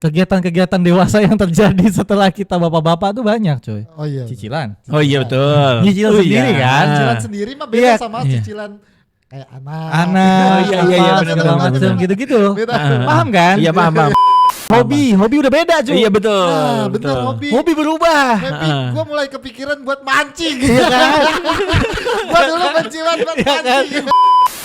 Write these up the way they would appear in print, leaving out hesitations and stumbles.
kegiatan-kegiatan dewasa yang terjadi setelah kita bapak-bapak tuh banyak coy. Oh iya. Cicilan. Oh iya betul. Nyicil sendiri kan. Cicilan sendiri mah beda Iya. sama Iya. cicilan kayak anak. Anak, iya, apa, benar, segala benar, macam benar. gitu-gitu. Beda. Paham kan? Iya paham. Hobi udah beda cuy. Iya betul. Nah, bener betul. hobi. Hobi berubah. Happy, gue mulai kepikiran buat mancing. Iya kan? Gue dulu penciuman buat Iya kan? mancing.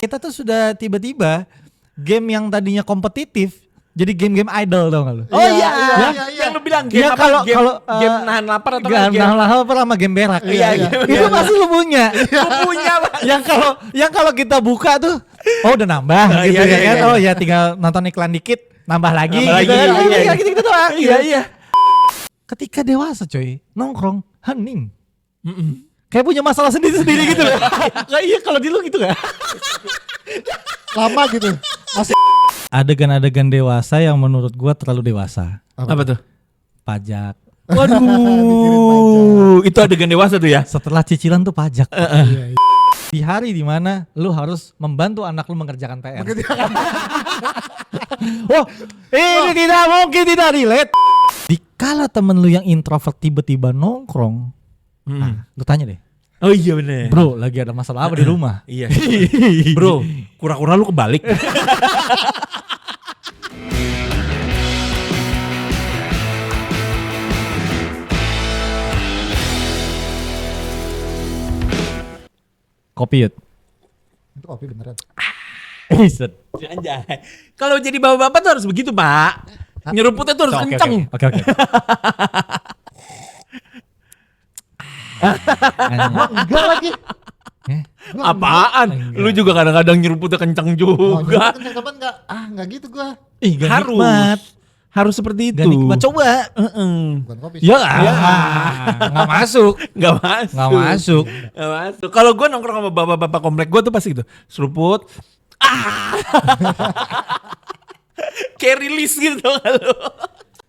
Kita tuh sudah tiba-tiba game yang tadinya kompetitif jadi game-game idol tau gak lu? Oh iya, iya. yang lu bilang game Iya, apa? kalau- game, kalau, game nahan lapar atau Gak, game sama game berak. Iya, iya. Itu pasti lu punya. lu punya Pak. yang kalau kita buka tuh, oh udah nambah gitu iya, ya iya, kan? iya. Oh ya tinggal nonton iklan dikit, nambah lagi. Nambah gitu lagi, kan? iya, iya. Gitu doang. Iya iya. Ketika dewasa coy, nongkrong, hening. Kayak punya masalah sendiri-sendiri gitu loh. Kayak iya kalau di lu gitu gak? Lama gitu. Masih. Adegan-adegan dewasa yang menurut gua terlalu dewasa. Apa tuh? Pajak. Waduh, itu adegan dewasa tuh ya. Setelah cicilan tuh pajak. Iya, iya. Di hari dimana lu harus membantu anak lu mengerjakan PR. Oh, ini tidak mungkin tidak relate. Dikala temen lu yang introvert tiba-tiba nongkrong, nah, lu tanya deh, Oh iya bener. bro lagi ada masalah apa di rumah? Iya. Bro, kura-kura lu kebalik. Kopi yut. Itu kopi beneran. Iset. Anjay. Kalau jadi bapak-bapak tuh harus begitu, Pak. Nyeruputnya tuh harus kenceng. Oke. Enggak lagi. Apaan? Enggak. Lu juga kadang-kadang nyeruputnya kenceng Oh, juga. kapan enggak? Enggak gitu gua. Ih, gak Harus. nikmat. Harus seperti itu. Gak nikmat. Coba. Bukan kopi. Ya, nggak masuk. Nggak masuk. Nggak masuk. Nggak masuk. Kalau gue nongkrong sama bapak-bapak komplek gue tuh pasti gitu. Seruput. Kayak rilis gitu kalau.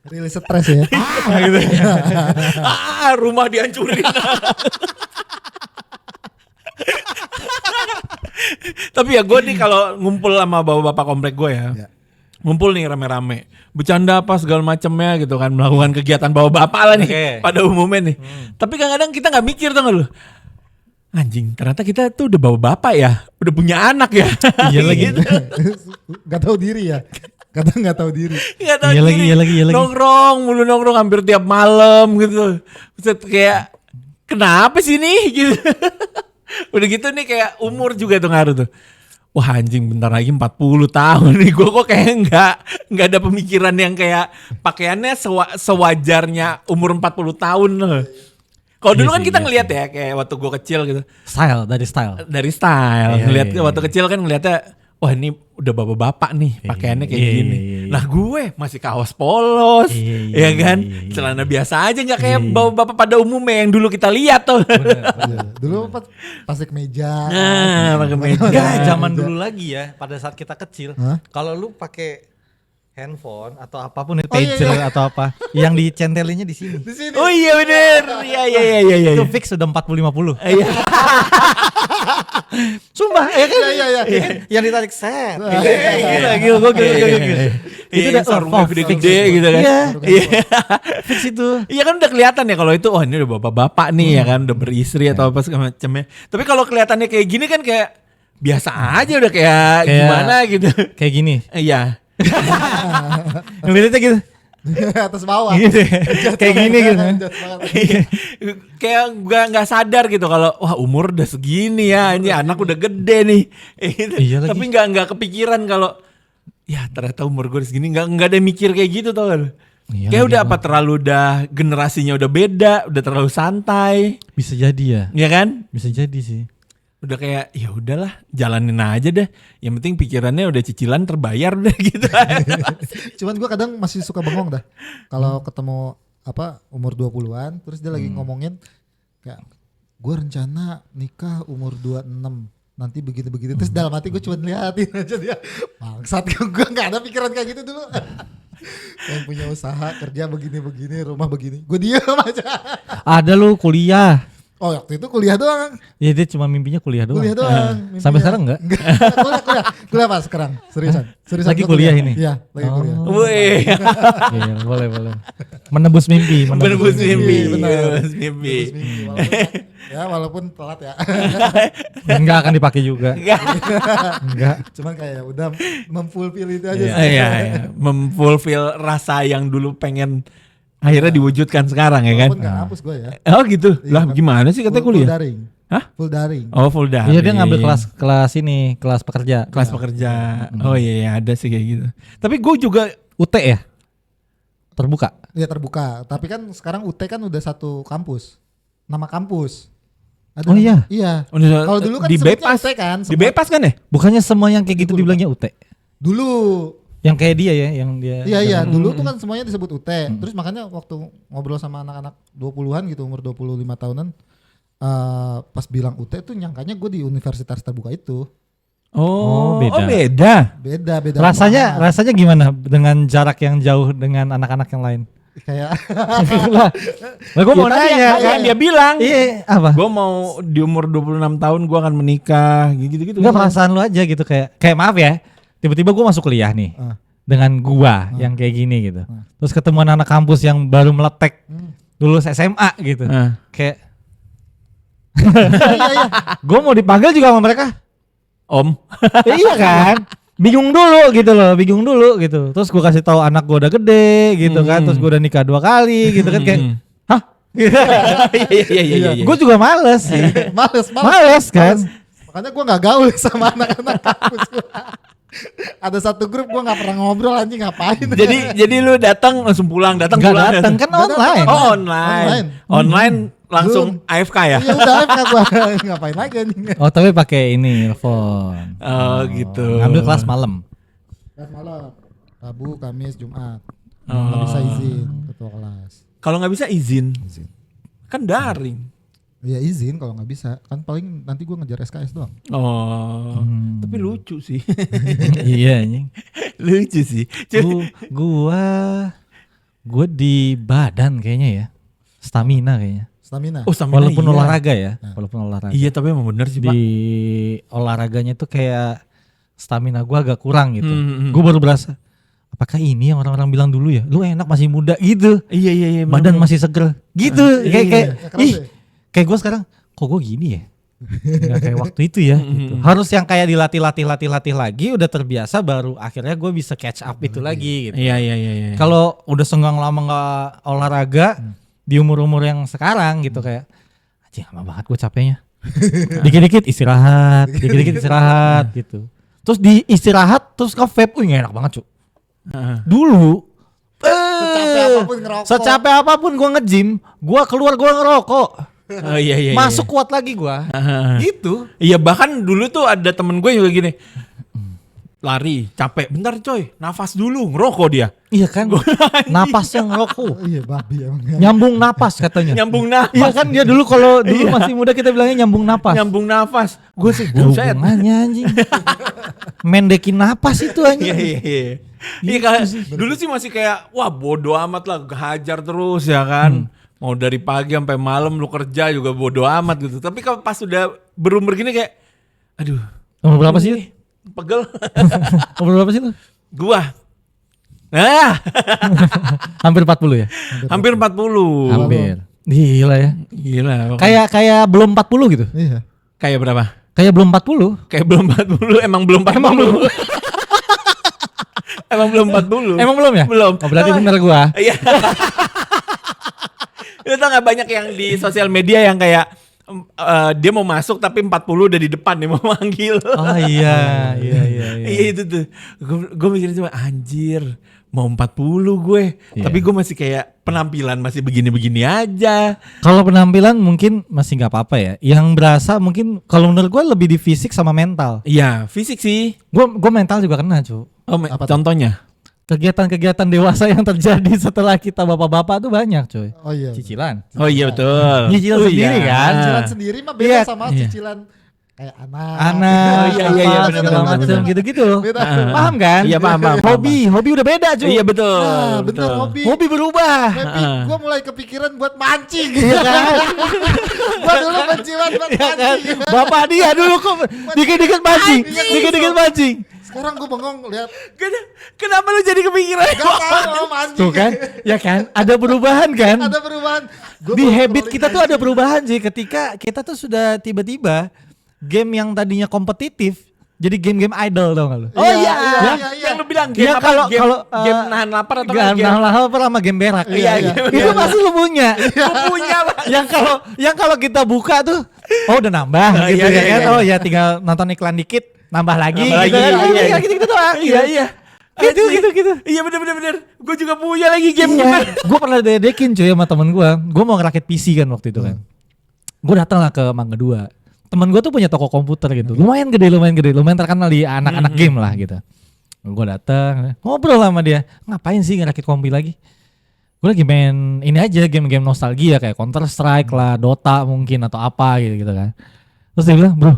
Rilis stres ya. Rumah dihancurin. Tapi ya gue nih kalau ngumpul sama bapak-bapak komplek gue ya. Ya. Ngumpul nih rame-rame. Bercanda apa segala macamnya gitu kan. Melakukan kegiatan bapak-bapak lah nih. Oke. Pada umumnya nih. Tapi kadang-kadang kita gak mikir tuh lu. Anjing ternyata kita tuh udah bapak-bapak ya. Udah punya anak ya. Iya lagi. Gak tahu diri ya. Kadang nggak tahu diri. Nggak tahu Iya diri. lagi. Nongkrong mulu nongkrong hampir tiap malam gitu. Buset, kayak kenapa sih nih gitu. Udah gitu nih kayak umur juga tuh ngaruh tuh. Wah anjing bentar lagi 40 tahun nih. Gue kok kayak nggak ada pemikiran yang kayak pakaiannya sewajarnya umur 40 tahun loh. Kalau dulu Iya kan sih, kita iya ngeliat sih. ya kayak waktu gue kecil gitu. Dari style. Dari style Iya, ngeliat iya, waktu iya. kecil kan ngeliatnya wah ini udah bapak-bapak nih pakaiannya kayak Iya, gini. iya, iya. Lah gue masih kaos polos, Iya, ya kan? iya, iya. Celana biasa aja nggak kayak Iya. bapak-bapak pada umumnya yang dulu kita lihat tuh. Iya. Dulu pas meja. Nah, pakai meja. Enggak, zaman dulu lagi ya, pada saat kita kecil, Hah? kalau lu pakai handphone atau apapun itu Oh, iya, pager iya. atau apa, yang dicentelinnya di sini. Di sini. Oh iya bener, iya. Itu fix udah 40-50. Iya. Sumpah, ya kan? Iya. Yang ditarik set. Iya. Gila, gokil. Itu udah sarungnya fix. gede-gede gitu kan. Iya. Iya. Fix itu. Iya kan udah kelihatan ya kalau itu oh ini udah bapak-bapak nih ya kan udah beristri atau apa segala macamnya. Tapi kalau kelihatannya kayak gini kan kayak biasa aja udah kayak gimana gitu. Kayak gini. Iya. Ngeliatnya gitu. Atas bawah. Gitu. Kayak gini gitu. Jat banget. Kayak nggak sadar gitu kalau wah umur udah segini ya ini anak udah gede nih. Gitu. Iya lagi. Tapi nggak kepikiran kalau ya ternyata umur gue udah segini nggak ada mikir kayak gitu tau gak lu? Iya Kayak lagi, udah Bang. apa terlalu udah generasinya udah beda udah terlalu santai Bisa jadi ya. ya kan? Bisa jadi sih. Udah kayak ya udahlah jalanin aja deh. Yang penting pikirannya udah cicilan terbayar deh gitu. Cuman gue kadang masih suka bengong dah. Kalau ketemu umur 20-an terus dia lagi ngomongin kayak gue rencana nikah umur 26 nanti begitu-begitu terus dalam hati gue cuma liatin aja dia bangsat gue nggak ada pikiran kayak gitu dulu. Yang punya usaha kerja begini-begini rumah begini gue diam aja. Ada lu kuliah Oh waktu itu kuliah doang. Ya dia cuma mimpinya kuliah doang. Kuliah doang. mimpinya. Sampai sekarang enggak? Kuliah apa sekarang? Seriusan. Lagi kuliah ini? Iya, lagi kuliah. Wih, Iya, boleh. Menebus mimpi. menembus mimpi. benar. Menembus mimpi. Walaupun telat ya. Enggak akan dipakai juga. Enggak. Cuman kayak udah memfulfill itu aja. Iya, memfulfill rasa yang dulu pengen akhirnya diwujudkan sekarang ya kan. Walaupun nggak hapus gue ya. Oh gitu. Lah gimana sih katanya kuliah? Full daring. Hah? Full daring. Oh full daring. Iya dia ngambil kelas ini, kelas pekerja. kelas pekerja. Oh iya ada sih kayak gitu. Tapi gue juga UT ya? Terbuka. Iya terbuka. Tapi kan sekarang UT kan udah satu kampus. Nama kampus. Oh iya? Iya. udah Kalau dulu kan di sebutnya bypass. UT kan. Di bypass kan ya? Bukannya semua yang kayak gitu dibilangnya UT? Dulu. Yang kayak dia ya, yang dia. Iya. Dulu tuh kan semuanya disebut UT. Terus makanya waktu ngobrol sama anak-anak 20-an gitu, umur 25 tahunan. Pas bilang UT tuh nyangkanya gue di universitas terbuka itu. Oh, beda. Oh beda. Beda. Rasanya gimana dengan jarak yang jauh dengan anak-anak yang lain? Kayak Lah gue mau Ya, nanya kan kan. dia bilang. Iya, apa? Gue mau di umur 26 tahun gue akan menikah gitu-gitu. Enggak perasaan lu aja gitu kayak maaf ya. Tiba-tiba gue masuk kuliah nih. Dengan gua yang kayak gini gitu. Terus ketemu anak kampus yang baru meletek lulus SMA gitu. Kayak iya. gue mau dipanggil juga sama mereka. Om. Iya kan? Bingung dulu gitu. Terus gue kasih tahu anak gue udah gede gitu kan. Terus gue udah nikah 2 kali gitu kan kayak hah? Iya. Gue juga males sih. Males kan? Makanya gue nggak gaul sama anak-anak kampus gue. Ada satu grup gue nggak pernah ngobrol anjing ngapain. Jadi lu datang langsung pulang, Gak datang kan online. Oh online langsung AFK ya? Iya udah AFK gue ngapain lagi anjing. Oh tapi pakai ini telepon. Oh gitu. Ngambil kelas malam. Kelas malam, Rabu, Kamis, Jumat. Nggak bisa izin ketua kelas. Kalau nggak bisa izin, kan daring. Ya izin kalau nggak bisa, kan paling nanti gue ngejar SKS doang. Oh, tapi lucu sih. Iya anjing. Lucu sih. Gua di badan kayaknya ya. Stamina kayaknya. Stamina. Oh, stamina Walaupun iya. olahraga ya, walaupun olahraga. Iya, tapi emang bener sih, Pak. Di olahraganya tuh kayak stamina gua agak kurang gitu. Gue Baru berasa apakah ini yang orang-orang bilang dulu ya? Lu enak masih muda gitu. Iya. Badan masih seger. Gitu. Kayak keras ih, ya. kayak gue sekarang kok gue gini ya? Nggak kayak waktu itu ya gitu. Harus yang kayak dilatih lagi udah terbiasa baru akhirnya gue bisa catch up itu lagi gitu. Iya. Kalau udah senggang lama nggak olahraga di umur-umur yang sekarang gitu kayak anjing lama banget gue capeknya. Dikit-dikit istirahat gitu. Terus di istirahat terus ke vape, wih enak banget cu. Dulu secapek apapun gue nge-gym, gue keluar gue ngerokok. Oh iya. Masuk kuat lagi gua. Gitu. Iya, bahkan dulu tuh ada temen gue juga gini. Lari, capek. Bentar coy, nafas dulu, ngerokok dia. Iya kan? Napasnya ngerokok. Iya babi emang. Nyambung napas katanya. Nyambung nafas. Iya kan dia dulu kalau dulu masih muda kita bilangnya nyambung napas. Nyambung nafas. Gue sih Ada buset. hubungannya anjing. Mendekin napas itu anjing. Iya. Iya kayak dulu sih masih kayak wah bodo amat lah, hajar terus ya kan. Mau dari pagi sampai malam lu kerja juga bodo amat gitu. Tapi kalau pas udah berumur gini kayak aduh. Umur berapa sih? Pegel. Umur berapa sih lu? Gua. Nah, Hampir 40 ya? hampir 40. Hampir. Gila ya. Gila. Kayak belum 40 gitu. Iya. Kayak berapa? Kayak belum 40. Kayak belum 40, emang belum 40. Emang belum 40. Emang belum ya? Belum. Oh, berarti bener gua. Iya. Lu tau gak banyak yang di sosial media yang kayak dia mau masuk tapi 40 udah di depan nih mau manggil. Oh iya. Iya itu tuh. Gue mikirnya cuma anjir mau 40 gue. Iya. Tapi gue masih kayak penampilan masih begini-begini aja. Kalau penampilan mungkin masih nggak apa-apa ya. Yang berasa mungkin kalau menurut gue lebih di fisik sama mental. Iya fisik sih. Gue mental juga kena cu. Oh, contohnya? Kegiatan-kegiatan dewasa yang terjadi setelah kita bapak-bapak tuh banyak cuy. Oh iya. Cicilan. Oh iya betul. Nyicil Oh, sendiri iya. kan. Cicilan sendiri mah beda Iya. sama Iya. cicilan kayak anak. Anak, iya, apa, benar, segala benar, macam benar. gitu-gitu loh. Beda. Paham kan? Iya, paham. Hobi udah beda cuy. Iya betul. Nah, bener betul. hobi. Hobi berubah. Tapi gue mulai kepikiran buat mancing. Iya kan? Gue dulu penjilat buat Iya kan? mancing. Bapak dia dulu kok dikit-dikit mancing, dikit-dikit mancing. Sekarang gue bengong lihat. Kenapa lu jadi kepikiran? Gak tahu mancing. Tuh kan? Ya kan? Ada perubahan kan? Ada perubahan. Gua Di baru habit scrolling kita tuh IG. ada perubahan sih ketika kita tuh sudah tiba-tiba game yang tadinya kompetitif jadi game-game idol tau gak lu? Oh iya, iya. yang lu bilang game Ya, apa? game, kalau, game nahan lapar atau Gak game nah sama game berak. Iya, iya. Itu pasti lu punya. Lu punya Bang. yang kalau kita buka tuh oh udah nambah gitu iya, ya iya, kan. iya. Oh ya tinggal nonton iklan dikit nambah lagi Nambah gitu lagi, kan. iya, iya. Gitu doang. Iya. Gitu. Iya bener. Gue juga punya lagi game Iya. Gue pernah dedekin cuy sama temen gue. Gue mau ngerakit PC kan waktu itu kan. Gue datang lah ke Mangga 2. Temen gue tuh punya toko komputer gitu. Lumayan gede. Lumayan terkenal di anak-anak game lah gitu. Gue datang ngobrol sama dia. Ngapain sih ngerakit kompi lagi? Gue lagi main ini aja game-game nostalgia kayak Counter Strike lah, Dota mungkin atau apa gitu kan. Terus dia bilang, bro,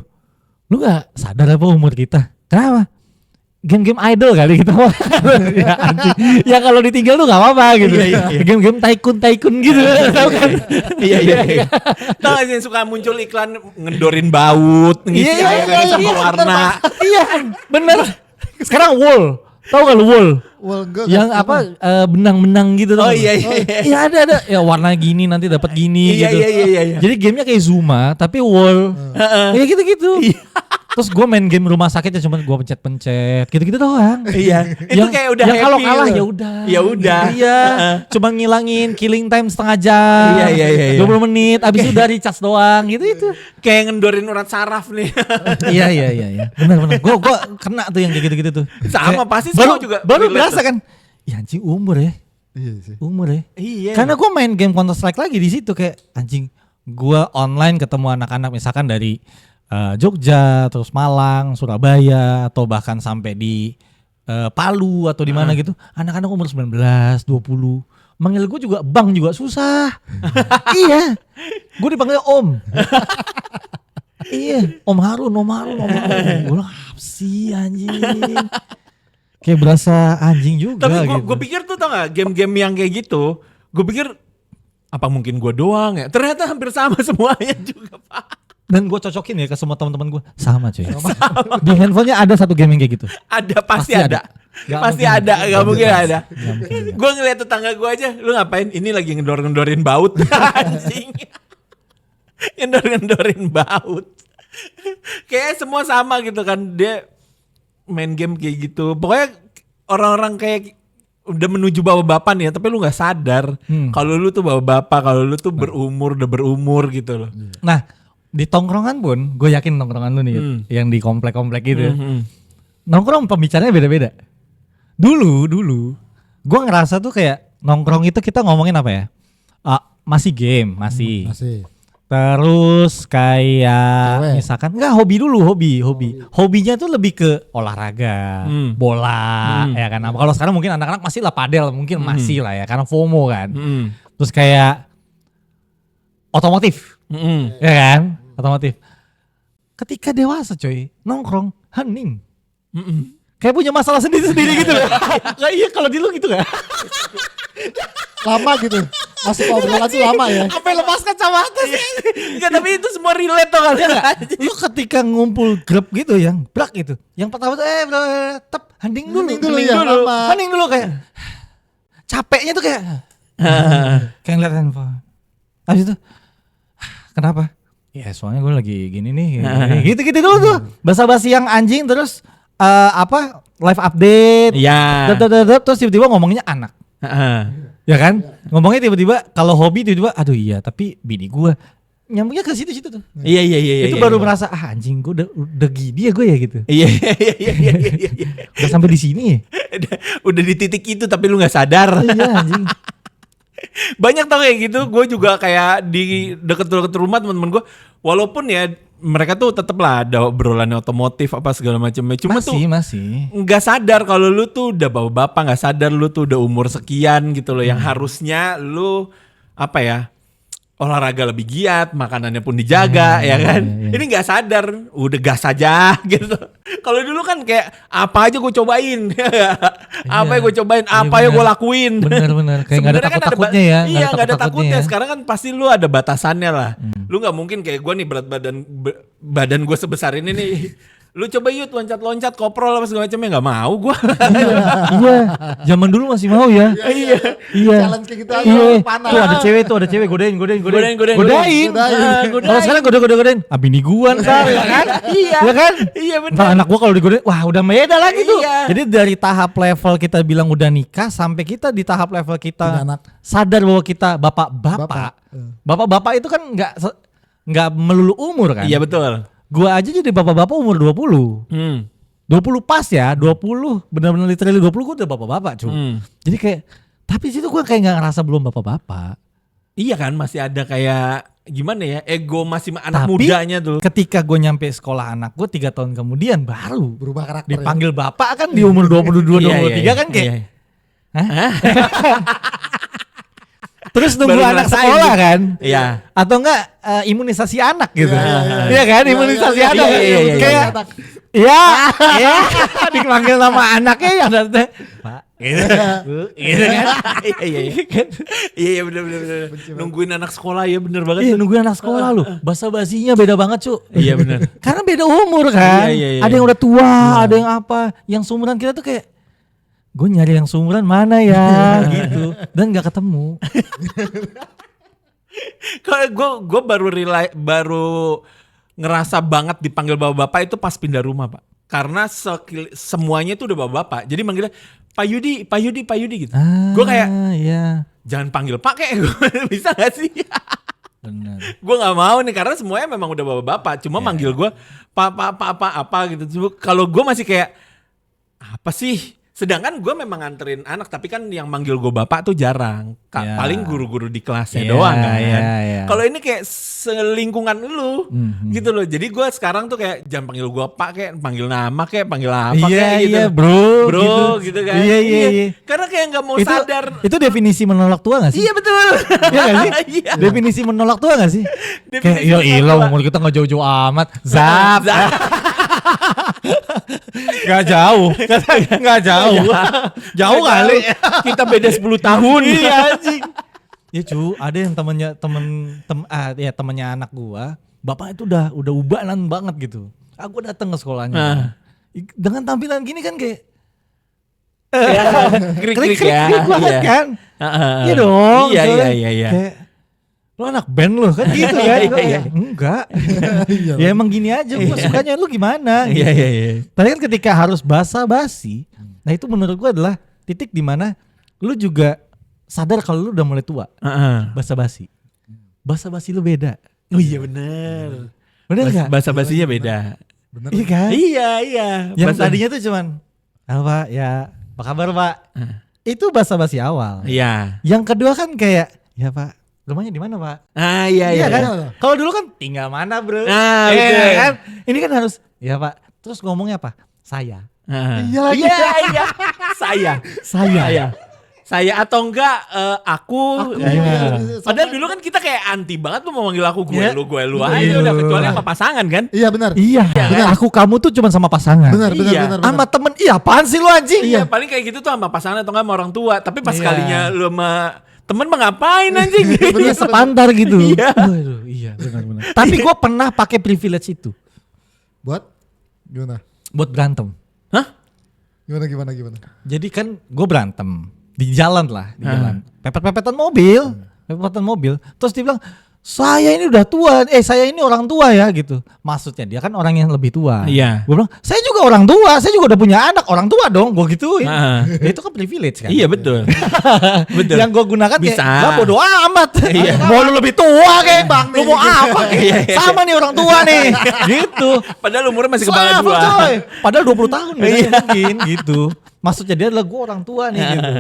lu gak sadar apa umur kita? Kenapa? Game-game idol kali kita mah. Ya, anjing. Ya kalau ditinggal tuh gak apa-apa gitu. Iya. Game-game tycoon gitu. Tahu kan? Iya. Tahu gak sih yang suka muncul iklan ngendorin baut, ngisi air sama warna. Iya, bener. Sekarang wall. Tahu gak lu wall? Well, enggak, Yang enggak. apa benang-benang gitu Oh tau iya. gak? Iya ada. Ya warna gini nanti dapat gini Iya, gitu. iya. Jadi gamenya kayak Zuma tapi wall. Ya gitu-gitu. Terus gue main game rumah sakit ya cuma gue pencet-pencet gitu-gitu doang. Iya. Itu kayak udah yang kalau happy kalah gitu. ya udah. Ya udah. Iya. Cuma ngilangin killing time setengah jam. Iya. 20 menit abis itu udah recharge doang gitu itu. Kayak ngendorin urat saraf nih. Iya. Benar. Gue kena tuh yang kayak gitu-gitu tuh. Sama, Kayak pasti semua juga Baru relate berasa tuh. kan. Ya anjing umur ya. Iya sih. Umur ya. Iya. Karena gue main game Counter Strike lagi di situ kayak anjing. Gue online ketemu anak-anak misalkan dari Jogja, terus Malang, Surabaya, atau bahkan sampai di Palu atau di mana gitu. Anak-anak umur 19, 20. Manggil gue juga bang juga susah. Iya. Gue dipanggil om. Iya. Om Harun. Gue bilang apa sih anjing. Kayak berasa anjing juga Tapi gitu. gue pikir tuh tau gak game-game yang kayak gitu, gue pikir apa mungkin gue doang ya? Ternyata hampir sama semuanya juga Pak. Dan gue cocokin ya ke semua teman-teman gue sama cuy. Di handphonenya ada satu game yang kayak gitu. Ada pasti Pasti ada. ada. Gak Pasti mungkin. ada, gak mungkin ada. Gak mungkin ada. Gue ngeliat tetangga gue aja, lu ngapain? Ini lagi ngendor-ngendorin baut. Anjing. Ngendor-ngendorin baut. Kayak semua sama gitu kan. Dia main game kayak gitu. Pokoknya orang-orang kayak udah menuju bapak-bapak nih ya, tapi lu gak sadar. Kalau lu tuh bapak-bapak, kalau lu tuh udah berumur gitu loh. Nah di tongkrongan pun, gue yakin tongkrongan lu nih yang di komplek-komplek gitu. Ya. Nongkrong pembicaranya beda-beda. Dulu, gue ngerasa tuh kayak nongkrong itu kita ngomongin apa ya? Masih game, masih. Terus kayak Cewek. misalkan enggak hobi dulu, hobi. Hobinya tuh lebih ke olahraga, bola, ya kan. Kalau sekarang mungkin anak-anak masih lah padel, mungkin masih lah ya karena FOMO kan. Terus kayak otomotif, ya kan? Otomotif. Ketika dewasa coy, nongkrong, hening. Kayak punya masalah sendiri-sendiri gitu loh. Kayak iya kalau di lu gitu gak? Lama gitu. Masuk obrolan tuh lama ya. Sampai lepas kacamata sih. Enggak, tapi itu semua relate tuh kan. Lu ketika ngumpul grup gitu yang brak gitu. Yang pertama tuh tep hening dulu. Hening dulu ya, lama. Hening dulu kayak capeknya tuh kayak kayak ngeliat handphone. Habis itu kenapa? Ya soalnya gue lagi gini nih. Gitu-gitu dulu tuh. Basa-basi yang anjing terus live update. Iya. Terus tiba-tiba ngomongnya anak. Ya kan? Ngomongnya tiba-tiba kalau hobi tiba-tiba aduh iya tapi bini gue nyambungnya ke situ-situ tuh. Iya. Itu baru merasa anjing gue udah gini ya gue ya gitu. Iya. Udah sampai di sini ya. Udah di titik itu tapi lu nggak sadar. Iya anjing. Banyak tau kayak gitu. Gue juga kayak di deket-deket rumah teman-teman gue. Walaupun ya mereka tuh tetep lah ada obrolannya otomotif apa segala macamnya. Cuma masih. nggak sadar kalau lu tuh udah bapak-bapak, nggak sadar lu tuh udah umur sekian gitu loh. Yang harusnya lu apa ya? olahraga lebih giat, makanannya pun dijaga, ya kan? Ini nggak sadar, udah gas aja gitu. Kalau dulu kan kayak apa aja gue cobain, apa yang gue cobain, apa yang gue lakuin. Bener-bener kayak nggak ada Sebenarnya kan takut-takutnya ya. Iya nggak ada takutnya. ya. Sekarang kan pasti lu ada batasannya lah. Lu nggak mungkin kayak gue nih berat badan gue sebesar ini nih. Lu coba yuk loncat-loncat koprol apa segala macamnya nggak mau gue. Iya, zaman dulu masih mau ya. Iya. Iya. Challenge kayak gitu aja Iya. panas. Tuh ada cewek godain. Godain. Kalau sekarang godain. Bini gua ntar ya kan? Iya. Ya kan? Iya benar. Ntar anak gua kalau digodain, wah udah beda lagi tuh. Iya. Jadi dari tahap level kita bilang udah nikah sampai kita di tahap level Punya kita anak. sadar bahwa kita bapak-bapak. Bapak-bapak itu kan nggak melulu umur kan? Iya betul. Gua aja jadi bapak-bapak umur 20. 20 pas ya, 20 benar-benar literally 20 gua udah bapak-bapak cuy. Jadi kayak tapi situ gua kayak nggak ngerasa belum bapak-bapak. Iya kan masih ada kayak gimana ya ego masih anak Tapi mudanya tuh. ketika gue nyampe sekolah anak gue 3 tahun kemudian baru Berubah karakter. dipanggil bapak kan di umur 22 23 kan kayak Iya. hah? Terus nunggu Baru anak ngerasain sekolah gitu. kan? Iya. Atau enggak imunisasi anak gitu. Iya. Iya kan imunisasi Iya, anak. iya, iya, iya, Kayak anak. iya, iya dipanggil nama anaknya yang datang Pak gitu. Bu, gitu kan. Iya benar. Nungguin anak sekolah ya bener banget. Iya nungguin anak sekolah lu. Basa-basinya beda banget, Cuk. Iya benar. Karena beda umur kan. Iya. Ada yang udah tua, ada yang apa. Yang seumuran kita tuh kayak gue nyari yang seumuran mana ya gitu. Dan gak ketemu. Kalau gue baru ngerasa banget dipanggil bapak-bapak itu pas pindah rumah, Pak. Karena semuanya itu udah bapak-bapak. Jadi manggilnya Pak Yudi gitu. Gue kayak iya. jangan panggil Pak kayak bisa gak sih? Benar. Gue nggak mau nih karena semuanya memang udah bapak-bapak. Cuma manggil gue apa gitu. Kalau gue masih kayak apa sih? Sedangkan gue memang nganterin anak, tapi kan yang manggil gue bapak tuh jarang. Ya. Paling guru-guru di kelasnya Ya, doang kan. ya. Kalau ini kayak selingkungan lu gitu loh. Jadi gue sekarang tuh kayak jangan panggil gue pak, kayak panggil nama, kayak panggil apa kayak gitu. Iya bro gitu kan. Iya. Karena kayak nggak mau itu, sadar. Itu definisi menolak tua gak sih? Iya betul. Iya gak sih? Iya. Definisi menolak tua gak sih? Kayak Definisi ya menolak ilah tua. umur kita gak jauh-jauh amat. Zap. Gak jauh. Gak jauh. Jauh kali. Kita beda 10 tahun. Iya anjing. Ya cu, ada yang temennya anak gua, bapaknya itu udah ubanan banget gitu. Aku datang ke sekolahnya. Dengan tampilan gini kan kayak Krik ya. banget Iya. kan. Iya dong. Iya. Kayak lu anak band lu kan gitu kan. Iya. Enggak. Iya. Ya emang gini aja gua sukanya lu gimana. Iya. Tapi kan ketika harus basa-basi, nah itu menurut gua adalah titik di mana lu juga sadar kalau lu udah mulai tua. Basa-basi. Basa-basi lu beda. Oh iya bener. Bener gak? Bahasa basinya beda. Bener. Iya kan? Iya. Yang tadinya tuh cuman apa ya, apa kabar Pak? Itu basa-basi awal. Iya. Yang kedua kan kayak ya Pak, rumahnya di mana Pak? Iya. Iya kan? Kalau dulu kan tinggal mana bro? Nah, betul. Kan? Ini kan harus ya Pak. Terus ngomongnya apa? Saya. Iya lagi. Iya. Saya. Saya atau enggak aku. Iya. Padahal dulu kan kita kayak anti banget tuh mau manggil aku gue Iya. lu Iya. aja udah kecuali sama pasangan kan. Iya benar. Iya. Aku kamu tuh cuma sama pasangan. Benar. Sama temen. Iya apaan sih lu anjing? Iya, paling kayak gitu tuh sama pasangan atau enggak sama orang tua. Tapi pas Iya. kalinya lu sama temen mah ngapain anjing? Iya sepantar gitu. Iya. Waduh, iya benar-benar. Tapi gue pernah pakai privilege itu Buat gimana? buat berantem. Hah? Gimana? Jadi kan gue berantem di jalan lah, di jalan. Pepet-pepetan mobil. Terus dia bilang, saya ini udah tua, saya ini orang tua ya gitu. Maksudnya dia kan orang yang lebih tua. Iya. Gue bilang, saya juga orang tua, saya juga udah punya anak, orang tua dong, gue gituin. Ah. Ya, itu kan privilege kan. Iya betul. Betul. Yang gue gunakan Bisa. kayak, lah bodo amat. Iya. Mau lu lebih tua kayak, lu mau apa kayak, sama nih orang tua nih. Gitu. Padahal umurnya masih kepala Sama, dua. coy. Padahal 20 tahun bedanya mungkin gitu. Maksudnya dia adalah gue orang tua nih gitu.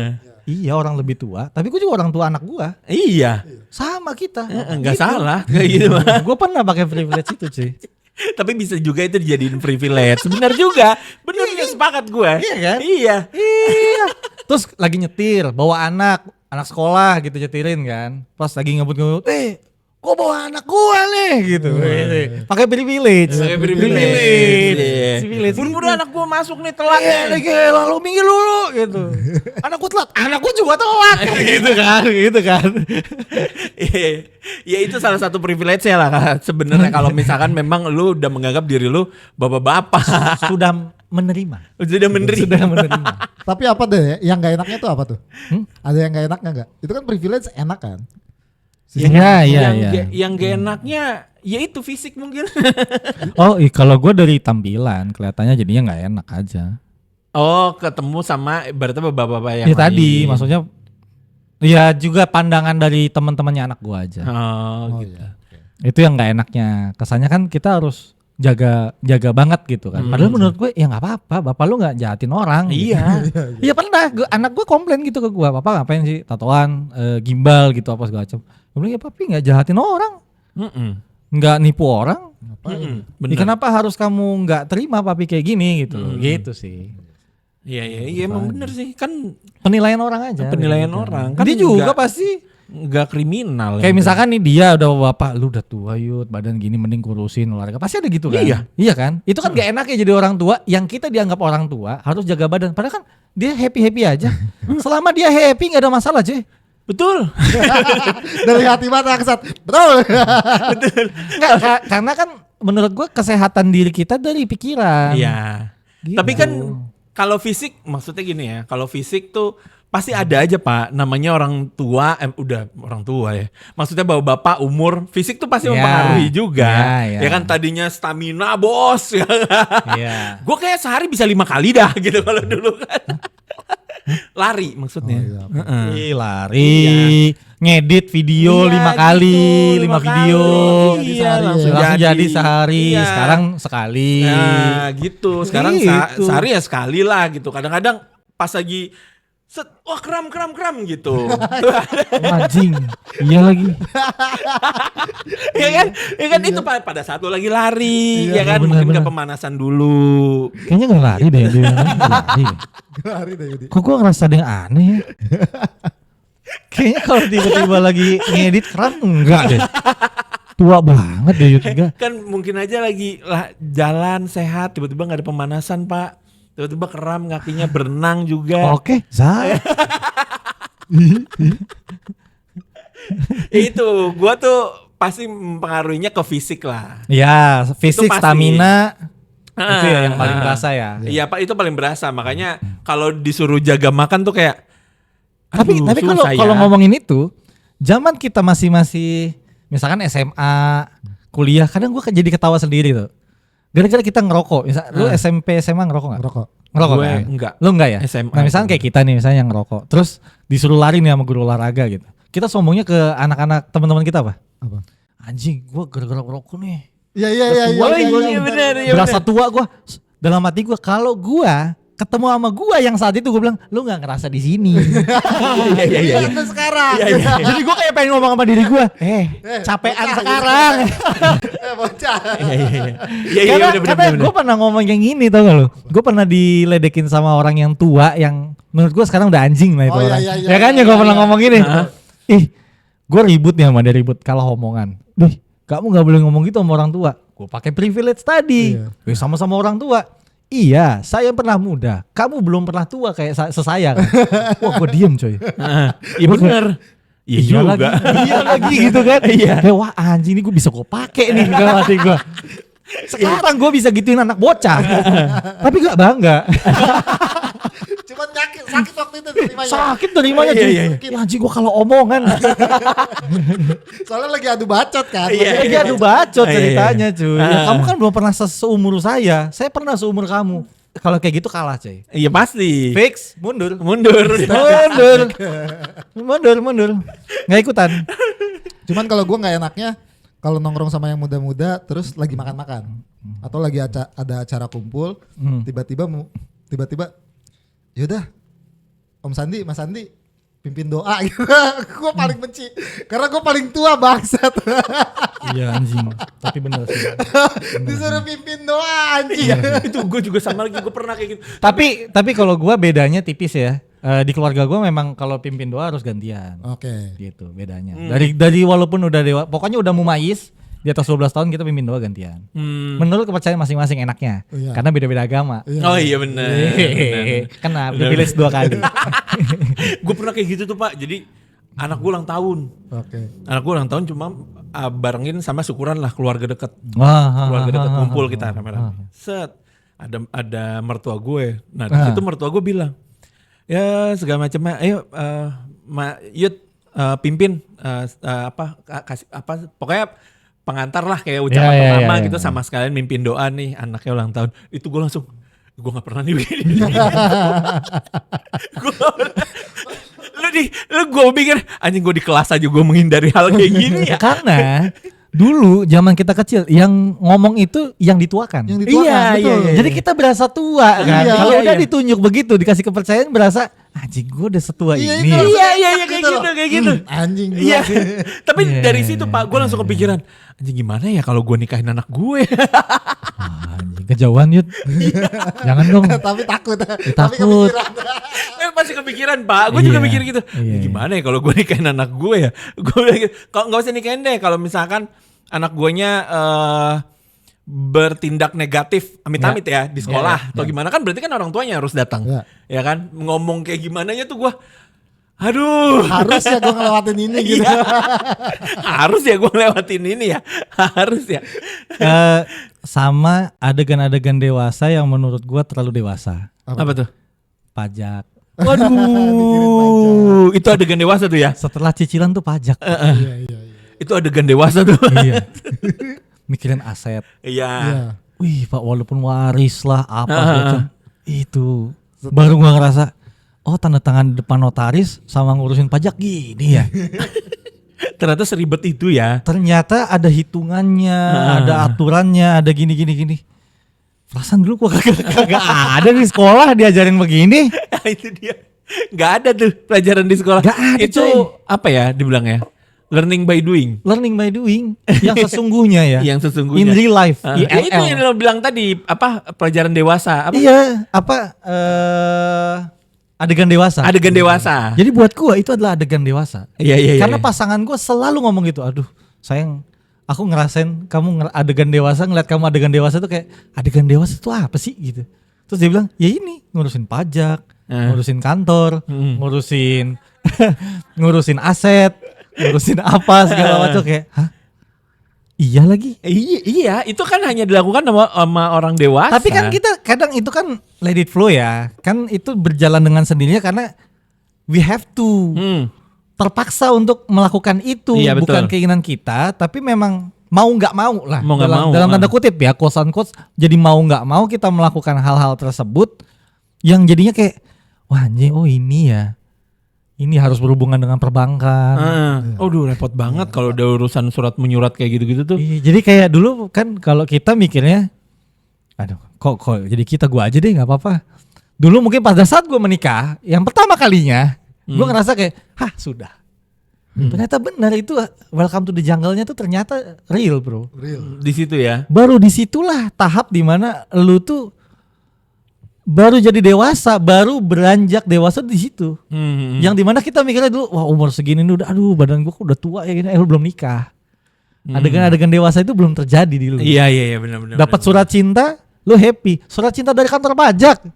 Iya orang lebih tua, tapi gue juga orang tua anak gue. Iya. Sama kita. Enggak salah kayak gitu mah. Gue pernah pakai privilege itu cuy. Tapi bisa juga itu dijadiin privilege. Benar juga. Benar sepakat gue. Iya kan? Iya. Iya. Terus lagi nyetir, bawa anak sekolah gitu nyetirin kan. Pas lagi ngebut-ngebut, Gua bawa anak gua nih gitu. Pakai privilege. Pakai privilege. Privilege. Buru-buru anak gua masuk nih telat nih. Lalu minggir dulu gitu. Anak gua telat, anak gua juga telat. gitu kan. Ya itu salah satu privilege-nya lah sebenarnya kalau misalkan memang lu udah menganggap diri lu bapak-bapak. Sudah menerima. Sudah menerima. Tapi apa deh yang gak enaknya tuh apa tuh? Ada yang gak enaknya gak? Itu kan privilege enak kan? Iya. Yang gak enaknya ya itu fisik mungkin. Oh, kalau gue dari tampilan kelihatannya jadinya nggak enak aja. Oh, ketemu sama berarti bapak-bapak yang Ya tadi lain. maksudnya ya juga pandangan dari teman-temannya anak gue aja. Oh, gitu. Iya. Itu yang nggak enaknya. Kesannya kan kita harus jaga banget gitu kan. Padahal menurut gue ya nggak apa-apa. Bapak lu nggak jahatin orang. Iya. Iya pernah. Anak gue komplain gitu ke gue. Bapak ngapain sih tatoan, gimbal gitu apa segala macam. Gue bilang ya papi nggak jahatin orang, nggak nipu orang. Ya, Bener. kenapa harus kamu nggak terima papi kayak gini gitu? Gitu sih. Iya emang bener sih kan Penilaian orang aja. penilaian gitu. orang kan Dia juga nggak- pasti. nggak kriminal. Kayak misalkan nih dia udah bapak lu udah tua yud badan gini mending kurusin olahraga pasti ada gitu kan. Iya kan itu kan gak enak ya jadi orang tua yang kita dianggap orang tua harus jaga badan padahal kan dia happy aja. Selama dia happy gak ada masalah cuy. betul. Dari hati mata kesat. Betul. Enggak karena kan menurut gue kesehatan diri kita dari pikiran. Iya. Gitu. Tapi kan kalau fisik maksudnya gini ya, kalau fisik tuh pasti ada aja Pak, namanya orang tua, udah orang tua ya. Maksudnya bawa bapak umur, fisik tuh pasti Ya. mempengaruhi juga. Ya. Ya kan tadinya stamina bos ya. Iya. Gue kayak sehari bisa 5 kali dah gitu kalau dulu kan. Lari maksudnya. Oh, iya. Ih, lari, ngedit video Iya, 5 kali, gitu, 5 5 video. kali. Iya, langsung Langsung jadi sehari, Iya. sekarang sekali. Nah gitu, sekarang Gitu. sehari ya sekali lah gitu. Kadang-kadang pas lagi set, wah kram gitu. Anjing, iya lagi. ya kan itu pada saat lo lagi lari, Iya, ya kan benar, mungkin ke benar. pemanasan dulu. Kayaknya gak lari deh dia. Lari. Lari deh Yudi. Kok gue ngerasa ada yang aneh ya? Kayaknya kalau tiba-tiba lagi ngedit keren enggak deh. Tua banget deh Yud enggak. Kan mungkin aja lagi jalan sehat, tiba-tiba nggak ada pemanasan Pak. Tiba-tiba kram kakinya berenang juga. Oke, Zah. Itu gua tuh pasti mempengaruhinya ke fisik lah. Ya, fisik, pasti. stamina. Itu ya yang paling Ah. berasa ya. Iya Pak, itu paling berasa. Makanya kalau disuruh jaga makan tuh kayak Tapi aduh, kalau susah ya. kalau ngomongin itu, zaman kita masih misalkan SMA, kuliah, kadang gue jadi ketawa sendiri tuh. Gara-gara kita ngerokok. Misal lu SMP SMA ngerokok enggak? Ngerokok. Ngerokok Gue kan? enggak. Lu enggak ya? SMA. Nah, misalnya kayak kita nih misalnya yang ngerokok. Terus disuruh lari nih sama guru olahraga gitu. Kita sombongnya ke anak-anak teman-teman kita apa? Apa? Anjing, gua gara-gara ngerokok nih. Iya. Oh iya benar, iya Berasa benar. tua gua. Dalam hati gua kalau gua ketemu sama gua yang saat itu gua bilang, lu nggak ngerasa di sini. Iya. Itu sekarang. Jadi gua kayak pengen ngomong sama diri gua, capean sekarang. Bocah. Iya Karena gue pernah ngomong yang ini tau gak lu? Gue pernah diledekin sama orang yang tua yang menurut gue sekarang udah anjing lah itu Oh, iya, orang. iya, Ya kan iya, ya gue iya, pernah iya. ngomong gini. Gue ribut nih sama dia ribut kalah omongan. Kamu gak boleh ngomong gitu sama orang tua. Gue pakai privilege tadi. Iya. Sama-sama orang tua. Iya, saya pernah muda. Kamu belum pernah tua kayak sesaya kan. Wah, gue diem coy. Iya benar. Iya juga. Iya lagi gitu kan. Iya. Kayak wah anjing ini gue bisa gue pakai nih dalam hati gue. Sekarang gue bisa gituin anak bocah. Tapi gak bangga. Cuman sakit waktu itu terimanya. Sakit terimanya Iya, cuy. iya, Ya, anjing gue kalau omongan. Soalnya lagi adu bacot kan. Iya. Dia aduh bacot Iya, ceritanya cuy. Ya, Ah. kamu kan belum pernah seumur saya. Saya pernah seumur kamu. Kalau kayak gitu kalah cuy. Iya pasti. Fix, mundur. Mundur. Mundur. Nggak ikutan. Cuman kalau gue nggak enaknya kalau nongkrong sama yang muda-muda terus lagi makan-makan atau lagi ada acara kumpul tiba-tiba yaudah Om Sandi, Mas Sandi pimpin doa gitu. Gue paling benci karena gue paling tua bangsat. Iya anjing. Tapi bener sih. Disuruh pimpin doa anjing. Itu gue juga sama lagi, gue pernah kayak gitu. Tapi kalau gue bedanya tipis ya. Di keluarga gue memang kalau pimpin doa harus gantian. Oke. Gitu bedanya. Dari walaupun udah pokoknya udah mumayyiz di atas 12 tahun kita pimpin doa gantian. Menurut kepercayaan masing-masing enaknya. Iya. Karena beda-beda agama. Oh iya benar. Kena privilege 2 kali. Gue pernah kayak gitu tuh Pak. Jadi anak gue ulang tahun. Oke. Anak gue ulang tahun cuma barengin sama syukuran lah keluarga dekat. Wah, Keluarga dekat kumpul kita rame-rame. Set. Ada mertua gue. Nah, di situ mertua gue bilang, "Ya, segala macamnya. Ayo Yud pimpin kasih apa pokoknya pengantar lah kayak ucapan pertama gitu sama sekalian mimpin doa nih anaknya ulang tahun." Itu gue langsung gue nggak pernah nih begini. Lu gue pikir anjing gue di kelas aja gue menghindari hal kayak gini ya. Karena dulu zaman kita kecil yang ngomong itu yang dituakan. Yang dituakan, betul. Iya. Jadi kita berasa tua kan. Iya, Kalau iya, udah iya. ditunjuk begitu dikasih kepercayaan berasa anjing gue udah setua Iya, ini. itu. Iya Gitu loh. kayak gitu. Anjing gue. Iya. Tapi Iya, dari iya, situ iya, Pak gue langsung kepikiran anjing gimana ya kalau gue nikahin anak gue. Wah, anjing kejauhan Yud. Jangan dong. Tapi takut. Tapi Takut. kepikiran. Pasti kepikiran Pak. Gue juga Iya, mikir gitu. iya, Gimana ya kalau gue nikahin anak gue ya. Gue bilang gitu. Kalau nggak usah nikahin deh. Kalau misalkan anak guenya bertindak negatif amit-amit ya di sekolah atau gimana kan berarti kan orang tuanya harus datang. Ya. Ya kan ngomong kayak gimana ya tuh gue. Aduh. Harus ya gue ngelewatin ini gitu. Iya. Harus ya gue ngelewatin ini ya. Harus ya. Sama adegan-adegan dewasa yang menurut gue terlalu dewasa. Apa tuh? Pajak. Waduh. Itu adegan dewasa tuh ya. Setelah cicilan tuh pajak. Iya. Itu adegan dewasa tuh. Iya. Mikirin aset. Iya. Iya. Wih Pak walaupun waris lah apa gitu. Itu baru gua ngerasa oh tanda tangan depan notaris sama ngurusin pajak gini ya. Ternyata seribet itu ya. Ternyata ada hitungannya, ada aturannya, ada gini. Perasaan dulu gua kagak ada di sekolah diajarin begini. Itu dia. Gak ada tuh pelajaran di sekolah. Gak ada, itu coy. apa ya dibilangnya? Learning by doing. Learning by doing yang sesungguhnya ya. Yang sesungguhnya. In real life. Ya itu IRL. yang lo bilang tadi apa pelajaran dewasa? Apa? Iya, adegan dewasa. Adegan dewasa. Jadi buat gua itu adalah adegan dewasa. Iya. Karena pasangan gua selalu ngomong gitu. Aduh, sayang, aku ngerasain kamu adegan dewasa, ngeliat kamu adegan dewasa tuh kayak adegan dewasa itu apa sih gitu. Terus dia bilang, ya ini ngurusin pajak, ngurusin kantor, ngurusin aset, ngurusin apa segala macam kayak, hah? Iya lagi. Iya, itu kan hanya dilakukan sama orang dewasa. Tapi kan kita kadang itu kan let it flow ya. Kan itu berjalan dengan sendirinya karena we have to terpaksa untuk melakukan itu. Iya, Bukan betul. keinginan kita, tapi memang mau nggak mau lah. Mau nggak mau, dalam tanda kutip ya, quotes unquote. Jadi mau nggak mau kita melakukan hal-hal tersebut yang jadinya kayak, wah anjing, oh ini ya. Ini harus berhubungan dengan perbankan. Aduh repot banget kalau udah urusan surat menyurat kayak gitu-gitu tuh. Iya, jadi kayak dulu kan kalau kita mikirnya, aduh kok jadi kita gua aja deh nggak apa-apa. Dulu mungkin pada saat gua menikah, yang pertama kalinya, gua ngerasa kayak, hah sudah. Ternyata benar itu welcome to the jungle-nya tuh ternyata real bro. Real. Di situ ya. Baru disitulah tahap dimana lu tuh baru jadi dewasa, baru beranjak dewasa di situ. Yang dimana kita mikirnya dulu, wah umur segini udah, aduh badan gua kok udah tua ya gini, lu belum nikah. Adegan-adegan dewasa itu belum terjadi di lu. Iya benar-benar. Dapat surat cinta, lu happy. Surat cinta dari kantor pajak.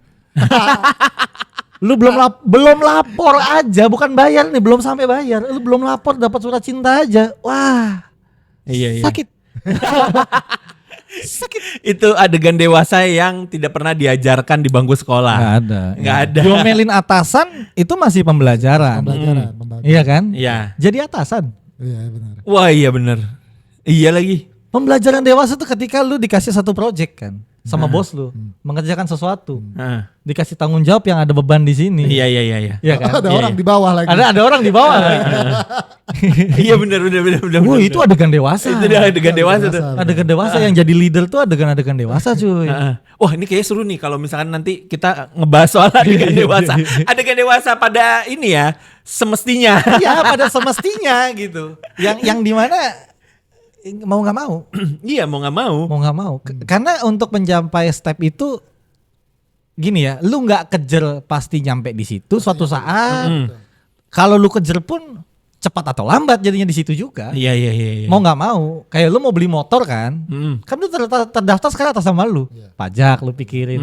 Lu belum lapor aja, bukan bayar nih, belum sampai bayar. Lu belum lapor dapat surat cinta aja. Wah. Iya. Sakit. Itu adegan dewasa yang tidak pernah diajarkan di bangku sekolah. Nggak ada. Diomelin atasan itu masih pembelajaran. Pembelajaran. Iya kan? Iya. Jadi atasan. Iya benar. Wah iya benar. Iya lagi. Pembelajaran dewasa tuh ketika lu dikasih satu project kan sama bos lu mengerjakan sesuatu. Dikasih tanggung jawab yang ada beban di sini. Iya. Iya kan? Ada orang di bawah lagi. Ada orang di bawah. Iya benar. Wah, itu adegan dewasa. Itu dia adegan dewasa tuh. Adegan dewasa yang jadi leader tuh adegan-adegan dewasa cuy. Wah ini kayaknya seru nih kalau misalkan nanti kita ngebahas soal adegan dewasa. Adegan dewasa pada ini ya semestinya. Iya pada semestinya gitu. Yang dimana mau nggak mau. Iya mau nggak mau. Mau nggak mau. Karena untuk mencapai step itu gini ya, lu nggak kejer pasti nyampe di situ suatu saat. Mm. Kalau lu kejer pun cepat atau lambat jadinya di situ juga. Iya. Mau nggak mau, kayak lu mau beli motor kan, kan lu terdaftar sekarang atas nama lu, pajak lu pikirin.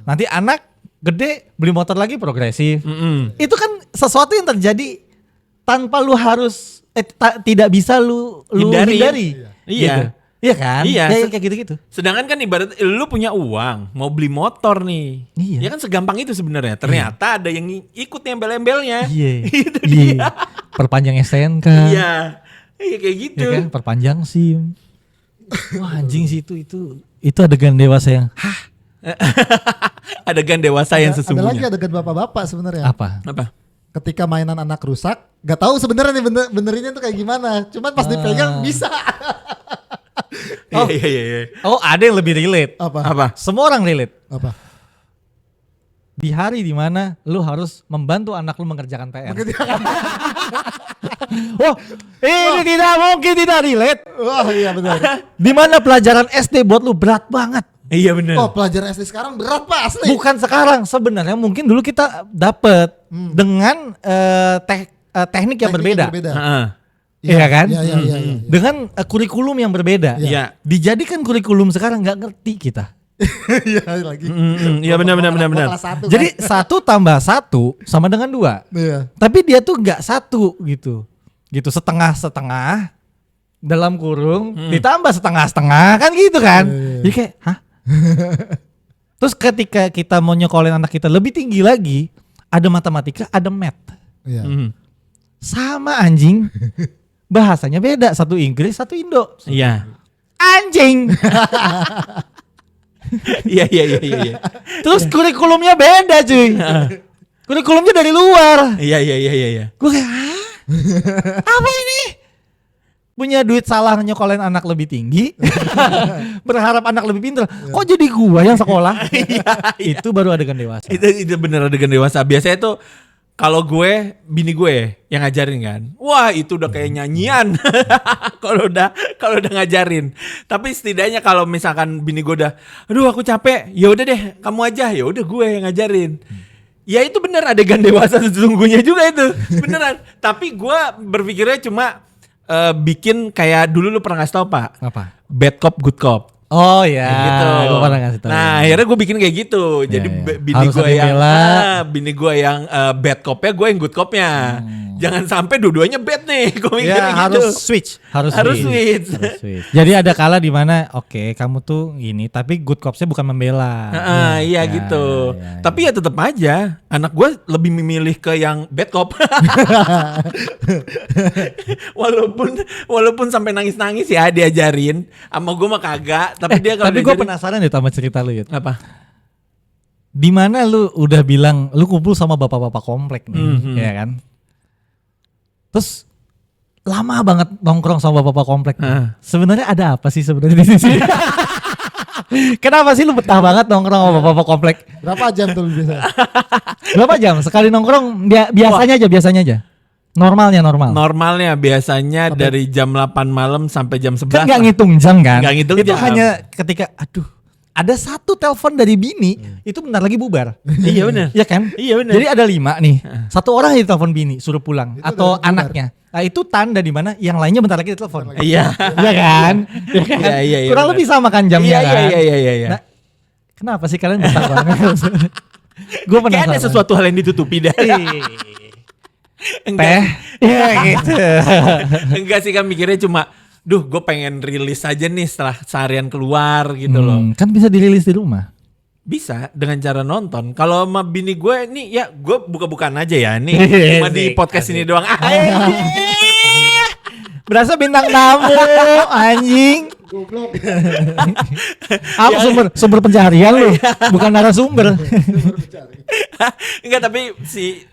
Nanti anak gede beli motor lagi progresif. Itu kan sesuatu yang terjadi tanpa lu harus tidak bisa lu hindari. Iya. Gitu. Iya kan? Iya. Ya, kayak gitu-gitu. Sedangkan kan ibarat lu punya uang, mau beli motor nih. Iya. Ya kan segampang itu sebenarnya. Ternyata ada yang ikut embel-embelnya. Iya. Itu Iya. dia. Perpanjang STNK. Iya. Iya kayak gitu. Ya kan? Perpanjang SIM. Wah anjing sih itu adegan dewasa yang Adegan dewasa yang Ada lagi sesungguhnya. adegan bapak-bapak sebenarnya. apa? Apa? Ketika mainan anak rusak, nggak tahu sebenarnya nih benerinnya tuh kayak gimana. Cuman pas dipegang bisa. Iya. Oh ada yang lebih relate. Apa? Semua orang relate. Apa? Di hari dimana lu harus membantu anak lu mengerjakan PR. Oh, ini tidak mungkin tidak relate. Wah iya benar. Dimana pelajaran SD buat lu berat banget. Iya benar. Oh pelajaran SD sekarang berat pak asli. Bukan sekarang, sebenarnya mungkin dulu kita dapet dengan teknik yang berbeda. Heeh. Iya kan? Iya. Dengan kurikulum yang berbeda. Iya. Dijadikan kurikulum sekarang nggak ngerti kita. Iya lagi. Iya benar. Kelas 1, Jadi 1 tambah 1 sama dengan 2. iya. Tapi dia tuh nggak 1 gitu. Gitu setengah-setengah dalam kurung ditambah setengah-setengah kan gitu kan. Jadi kayak hah? Terus ketika kita mau nyekolin anak kita lebih tinggi lagi, ada matematika, ada math. Iya. Sama anjing. Bahasanya beda, satu Inggris, satu Indo. Iya. Anjing. Iya. Terus kurikulumnya beda cuy. Kurikulumnya dari luar. Iya. Gue kayak hah? Apa ini? Punya duit salah nyekolin anak lebih tinggi. Berharap anak lebih pintar. Kok jadi gua yang sekolah? Itu baru adegan dewasa. Itu bener adegan dewasa. Biasanya tuh kalau bini gue yang ngajarin kan. Wah, itu udah kayak nyanyian. Kalau udah ngajarin. Tapi setidaknya kalau misalkan bini gue udah, aduh aku capek, ya udah deh, kamu aja. Ya udah gue yang ngajarin. Ya itu bener adegan dewasa sesungguhnya juga itu. Beneran. Tapi gue berpikirnya cuma bikin kayak dulu lu pernah ngasih tau Pak? Apa? Bad cop, good cop. Oh ya, Gitu. gue pernah ngasih tahu. Nah, akhirnya gue bikin kayak gitu. Jadi Iya. bini Harus gue ada yang bela. bini gue yang bad copnya, gue yang good copnya. Jangan sampai dua-duanya bad nih. Gue mikirnya Ya gitu. harus switch, harus switch. Jadi ada kala di mana oke, kamu tuh gini, tapi good copsnya bukan membela. Iya Ya, gitu. ya. Tapi ya tetap aja anak gue lebih memilih ke yang bad cop. walaupun sampai nangis-nangis ya diajarin. Sama gue mah kagak. Tapi dia kalau tapi gue diajarin- penasaran deh sama cerita lu Yud. apa? Di mana lu udah bilang lu kumpul sama bapak-bapak komplek nih, ya kan? Terus lama banget nongkrong sama bapak-bapak komplek. Sebenarnya ada apa sih sebenarnya di sini? Kenapa sih lu betah banget nongkrong sama bapak-bapak komplek? Berapa jam tuh biasa? Berapa jam sekali nongkrong? Biasanya aja. Normalnya normal. Normalnya biasanya dari jam 8 malam sampai jam 11. Kan nggak ngitung jam kan? Nggak ngitung itu jam. hanya ketika ada satu telepon dari bini itu bentar lagi bubar. Iya benar. Iya kan? Iya benar. Jadi ada 5 nih. Satu orang yang telepon bini suruh pulang Itu atau udah bubar. anaknya. Nah itu tanda di mana yang lainnya bentar lagi ditelepon. Iya. Iya kan? Iya kan? Iya, Kurang benar. lebih sama kan jamnya kan? Iya. Nah, kenapa sih kalian betah banget? Gue Kayak penasaran. ada sesuatu hal yang ditutupi dah. Teh. Iya gitu. Enggak sih kan mikirnya cuma, duh gue pengen rilis aja nih setelah seharian keluar gitu loh. Kan bisa dirilis di rumah. Bisa dengan cara nonton. Kalau sama bini gue nih ya gue buka-bukaan aja ya nih. Cuma di Asik, podcast ini doang. Berasa bintang tamu anjing. Goblok. Apa sumber pencaharian lu? Bukan narasumber. Enggak tapi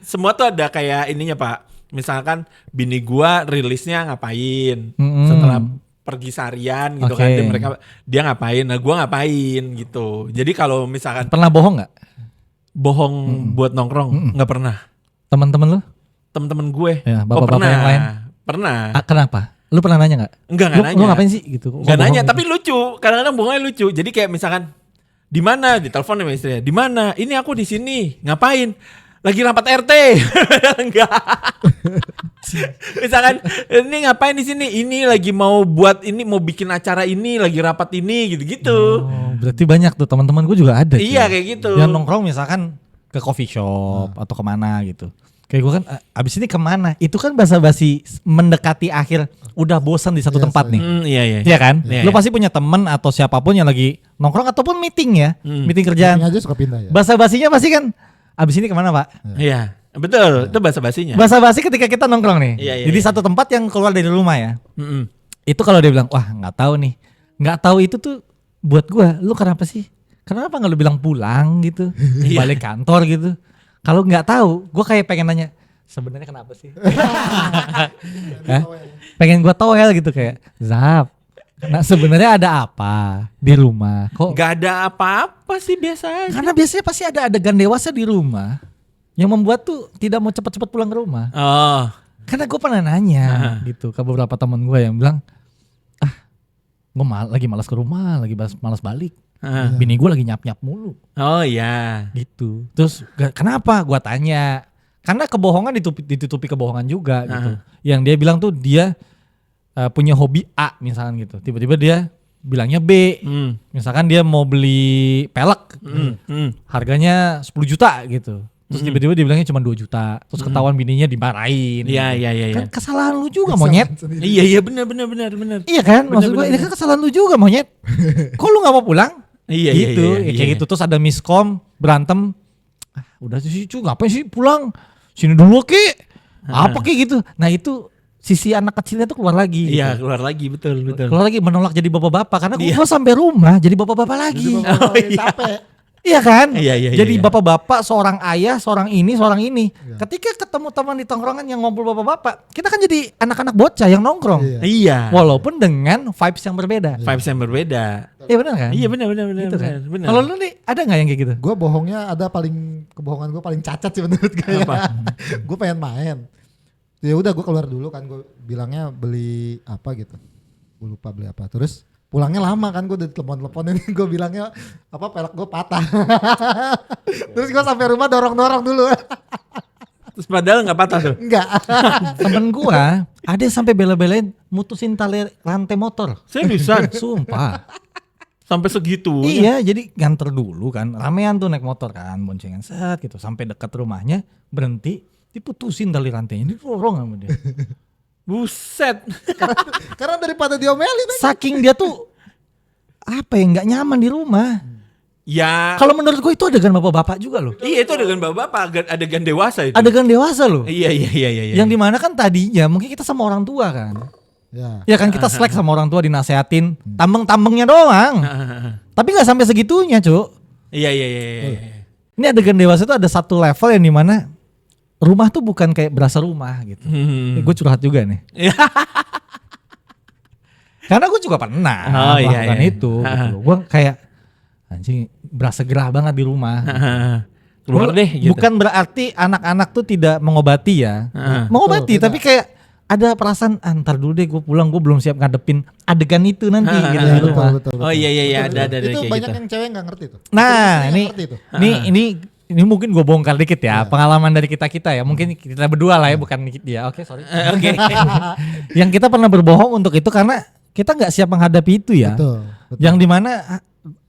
semua tuh ada kayak ininya Pak. Misalkan bini gua rilisnya ngapain setelah pergi seharian gitu kan dia ngapain, nah gua ngapain gitu. Jadi kalau misalkan Pernah bohong nggak? bohong buat nongkrong nggak pernah. Teman-teman lu? Temen-temen gue Ya, bapak-bapak pernah, yang lain? pernah. Kenapa? Lu pernah nanya nggak? Enggak Lu nanya. ngapain sih gitu? Nggak Kok nanya bohong? tapi lucu. Kadang-kadang bohongnya lucu. Jadi kayak misalkan Di mana? Ditelepon sama istrinya. Di mana? Ini aku di sini. Ngapain? Lagi rapat RT. Enggak. Misalkan ini ngapain di sini? Ini lagi mau buat ini, mau bikin acara ini, lagi rapat ini gitu-gitu. Oh, berarti banyak tuh teman-teman gue juga ada. Iya cuy. kayak gitu. Yang nongkrong misalkan ke coffee shop atau kemana gitu. Kayak gue kan abis ini kemana? Itu kan basa-basi mendekati akhir, udah bosan di satu Iya, tempat nih. Iya iya. Iya kan? Iya, Lu iya. pasti punya temen atau siapapun yang lagi nongkrong ataupun meeting ya, meeting kerjaan. Ini aja suka pindah ya. Basa-basinya pasti kan abis ini kemana Pak? Iya. Betul, itu bahasa basinya. Basa-basi ketika kita nongkrong nih. Iya, iya, Jadi iya. satu tempat yang keluar dari rumah ya. Mm-mm. Itu kalau dia bilang, wah nggak tahu nih, nggak tahu itu tuh buat gua, lu kenapa sih? Kenapa nggak lu bilang pulang gitu, Iya. balik kantor gitu? Kalau nggak tahu, gua kayak pengen nanya, sebenarnya kenapa sih? Hah? Pengen gua toel gitu kayak, Zap, nah sebenarnya ada apa di rumah? Kok? Gak ada apa-apa sih biasa aja. Karena biasanya pasti ada adegan dewasa di rumah yang membuat tuh tidak mau cepat-cepat pulang ke rumah. Oh. Karena gue pernah nanya gitu ke beberapa teman gue yang bilang, gue lagi malas ke rumah, lagi malas balik. Bini gue lagi nyap-nyap mulu Oh iya. gitu. Terus kenapa? Gue tanya. Karena kebohongan ditutupi kebohongan juga gitu. Yang dia bilang tuh dia punya hobi A misalkan gitu. Tiba-tiba dia bilangnya B. Misalkan dia mau beli pelek, harganya 10 juta gitu. Terus tiba-tiba dia bilangnya cuma 2 juta. Terus ketahuan bininya dimarahin. Iya gitu. iya iya. Kan kesalahan lu juga monyet. Iya iya benar. Iya kan? Maksud gue ini kan kesalahan lu juga monyet. Kok lu gak mau pulang? Iya iya Gitu. iya. Kayak gitu. Terus ada miskom, berantem. Udah sih cu, ngapain sih pulang? Sini dulu kek. Apa kek gitu. Nah itu sisi anak kecilnya tuh keluar lagi. Iya gitu. keluar lagi betul. Keluar lagi menolak jadi bapak-bapak. Karena Iya. gue sampai rumah jadi bapak-bapak lagi. Oh, iya. Capek. Iya kan? Iya. Jadi bapak-bapak, seorang ayah, seorang ini. Ketika ketemu teman di tongkrongan yang ngumpul bapak-bapak, kita kan jadi anak-anak bocah yang nongkrong. Iya. Iya. Walaupun dengan vibes yang berbeda. Vibes yang berbeda. Iya benar kan? Iya benar Gitu kan? benar. Kalau lu nih ada nggak yang kayak gitu? Gue bohongnya ada kebohongan gue paling cacat sih menurut gue. Apa? Gue pengen main. Ya udah gue keluar dulu kan, gue bilangnya beli apa gitu. Gue lupa beli apa. Terus pulangnya lama kan, gue udah telepon-teleponin. Gue bilangnya apa, pelek gue patah. Terus gue sampai rumah dorong-dorong dulu. Terus padahal nggak patah tuh. Enggak. Temen gua ada yang sampai bela-belain mutusin tali rantai motor. Seriusan? Sumpah. Sampai segitu. Iya, jadi nganter dulu kan. Ramean tuh naik motor kan, boncengan set gitu. Sampai dekat rumahnya, berhenti, diputusin tali rantainya. Didorong sama dia. Buset. Karena daripada diomelin. Saking dia tuh apa ya, nggak nyaman di rumah. Ya. Kalau menurut gua itu adegan bapak-bapak juga loh. Iya itu adegan bapak-bapak, adegan dewasa itu. Adegan dewasa loh. Iya. Yang dimana kan tadinya mungkin kita sama orang tua kan. Ya. Ya kan kita slack sama orang tua dinasehatin, tambeng-tambengnya doang. Tapi nggak sampai segitunya, Cuk. Iya. Ini adegan dewasa itu ada satu level yang dimana rumah tuh bukan kayak berasa rumah gitu. Gue curhat juga nih. Karena gue juga pernah Oh, iya, melakukan iya. itu. Gitu. Gue kayak anjing berasa gerah banget di rumah. Keluar deh gitu. Bukan berarti anak-anak tuh tidak mengobati ya. Mengobati Betul, tapi kayak ada perasaan antar dulu deh gue pulang, gue belum siap ngadepin adegan itu nanti gitu di Betul, rumah. betul. Oh iya ada Itu kayak banyak gitu. yang cewek nggak ngerti tuh. Nah, Istri ini nggak ngerti tuh. ini mungkin gue bongkar dikit ya, pengalaman dari kita ya. Mungkin kita berdua lah ya, bukan dia. Oke, sorry. Oke. Yang kita pernah berbohong untuk itu karena kita nggak siap menghadapi itu ya. Betul. Yang dimana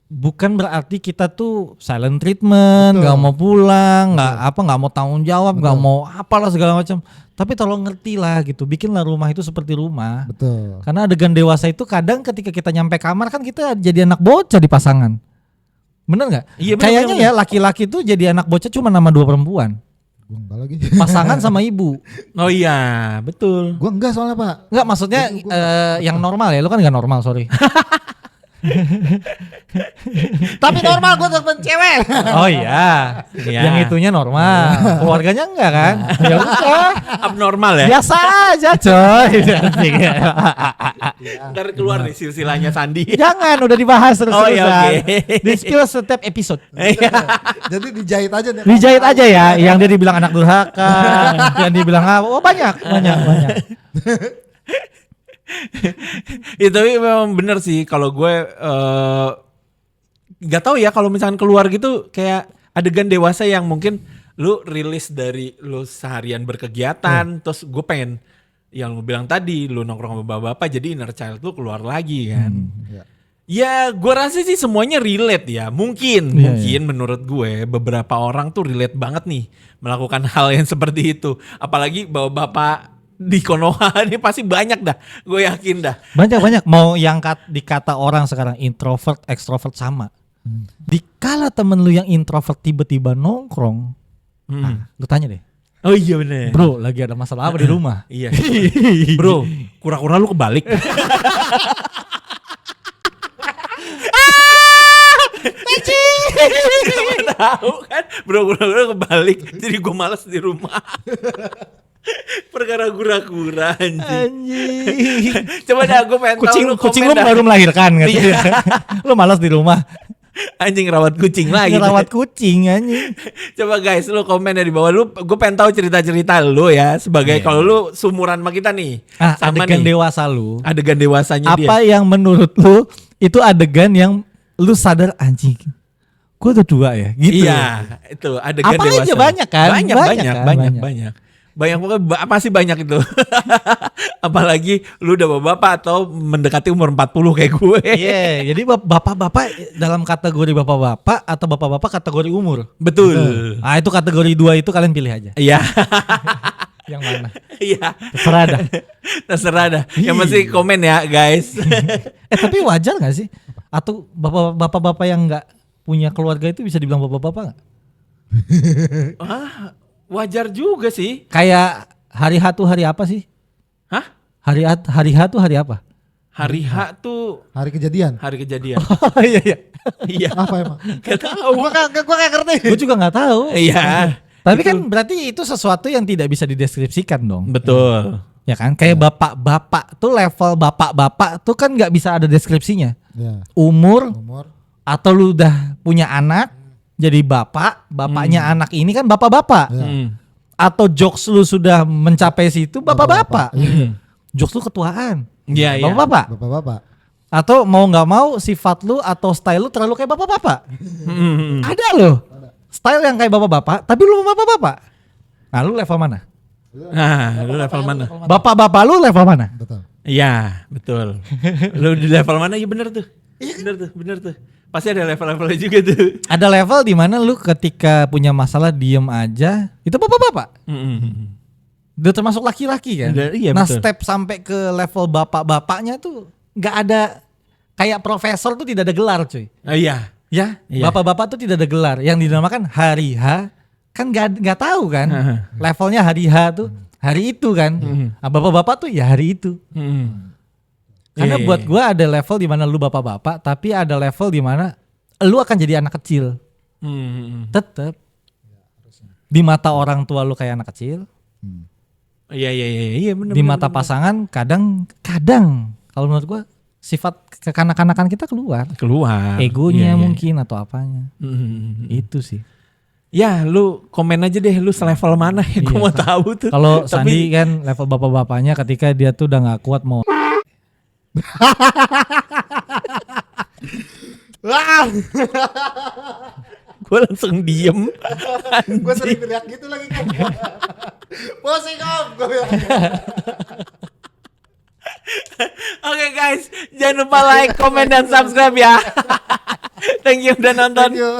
bukan berarti kita tuh silent treatment, Betul. nggak mau pulang, nggak mau tanggung jawab, nggak mau apalah segala macam. Tapi tolong ngerti lah gitu, bikinlah rumah itu seperti rumah. Betul. Karena adegan dewasa itu kadang ketika kita nyampe kamar kan kita jadi anak bocah di pasangan. Bener nggak? Iya, bener, Kayaknya bener. ya laki-laki tuh jadi anak bocah cuma nama 2 perempuan. Gue enggak lagi. Pasangan sama ibu. Oh iya betul. Gue enggak soalnya Pak. Enggak, maksudnya yang normal ya, lu kan nggak normal, sorry. Tapi normal gue tetap cewek. Oh iya. Iya. Yang itunya normal. Keluarganya enggak kan? Ya udah. Abnormal ya. Biasa aja, coy. Ntar keluar nih silsilahnya Sandi. Jangan, udah dibahas terus-terusan. Oh, iya, oke. Di spill setiap episode. Jadi dijahit aja nih. Dijahit aja ya, yang dia dibilang anak durhaka, yang dibilang apa, oh banyak. Ya tapi memang bener sih kalau gue nggak tahu ya kalau misalkan keluar gitu kayak adegan dewasa yang mungkin lu rilis dari lu seharian berkegiatan, terus gue pengen yang lu bilang tadi, lu nongkrong sama bapak-bapak jadi inner child lu keluar lagi kan. Ya. Ya gue rasa sih semuanya relate ya. Mungkin menurut gue beberapa orang tuh relate banget nih melakukan hal yang seperti itu. Apalagi bapak-bapak di Konoha ini pasti banyak dah. Gue yakin dah. Banyak. Mau yang dikata orang sekarang introvert, extrovert sama. Dikala temen lu yang introvert tiba-tiba nongkrong, lu tanya deh. Oh iya bener. Bro, lagi ada masalah apa di rumah? Iya. Bro, kura-kura lu kebalik. Siapa tahu kan, bro kura-kura kebalik, jadi gue malas di rumah. Perkara kura-kura anjing. Coba dah gue pengen tahu Kucing lu baru melahirkan katanya. Lu malas di rumah. Anjing rawat kucing lagi. Rawat kucing anjing. Coba guys lu komen di bawah lu, gue pengen tahu cerita-cerita lu ya sebagai kalau lu sumuran sama kita nih. Sama adegan nih, dewasa lu. adegan dewasanya dia. Apa yang menurut lu itu adegan yang lu sadar anjing, gue udah tua ya gitu. Iya itu adegan apa dewasa. aja banyak kan? Banyak. Banyak pokoknya pasti banyak itu. Apalagi lu udah bapak atau mendekati umur 40 kayak gue. Iya, jadi bapak-bapak dalam kategori bapak-bapak atau bapak-bapak kategori umur. Betul. Ah itu kategori 2 itu kalian pilih aja. Iya. Yang mana? Iya. Terserah dah. Terserah dah. Yang pasti komen ya guys. Tapi wajar gak sih? Atau bapak-bapak yang gak punya keluarga itu bisa dibilang bapak-bapak gak? Wajar juga sih. Kayak hari H tuh hari apa sih? Hah? Hari H tuh hari apa? Hari H tuh Hari kejadian. hari kejadian. Oh iya iya. Iya. Apa emang? Gak tahu. Gua gak ngerti. Gue juga nggak tahu. Iya. Tapi kan berarti itu sesuatu yang tidak bisa dideskripsikan dong. Betul. Ya kan? Kayak bapak-bapak tuh level bapak-bapak tuh kan nggak bisa ada deskripsinya. Ya. Umur Umur. atau lu udah punya anak jadi bapaknya anak ini kan bapak-bapak. Ya. Atau jokes lu sudah mencapai situ bapak-bapak. Iya. Jokes lu ketuaan. Iya, iya. Bapak-bapak. Bapak-bapak. Atau mau nggak mau sifat lu atau style lu terlalu kayak bapak-bapak. Ada loh. Style yang kayak bapak-bapak tapi lu bapak-bapak. Nah lu level mana? Nah, lu level mana? Bapak-bapak lu level mana? Betul. Iya, betul. Lu di level mana? Iya bener tuh. Bener tuh. Pasti ada level-levelnya juga tuh. Ada level di mana lu ketika punya masalah diem aja, itu bapak-bapak. Udah termasuk laki-laki kan. Iya, nah betul. step sampai ke level bapak-bapaknya tuh nggak ada, kayak profesor tuh tidak ada gelar cuy. Iya. Ya, Iya. bapak-bapak tuh tidak ada gelar. Yang dinamakan hari H kan nggak tahu kan. Levelnya hari H tuh hari itu kan. Nah, bapak-bapak tuh ya hari itu. Karena Iya, buat iya. gua ada level di mana lu bapak-bapak, tapi ada level di mana lu akan jadi anak kecil. Tetep di mata orang tua lu kayak anak kecil, Iya bener. di mata pasangan kadang kalau menurut gua sifat kekanak-kanakan kita keluar. Egonya Iya, iya. mungkin atau apanya. Itu sih. Ya, lu komen aja deh lu selevel mana ya, gue Iya. mau tahu tuh. Kalau Tapi- Sandi kan level bapak-bapaknya ketika dia tuh udah nggak kuat mau. Gue langsung diem. Gue sering teriak gitu lagi kan. Posing om. Gue bilang. Oke guys, jangan lupa like, komen, dan subscribe ya. Thank you udah nonton. Thank you.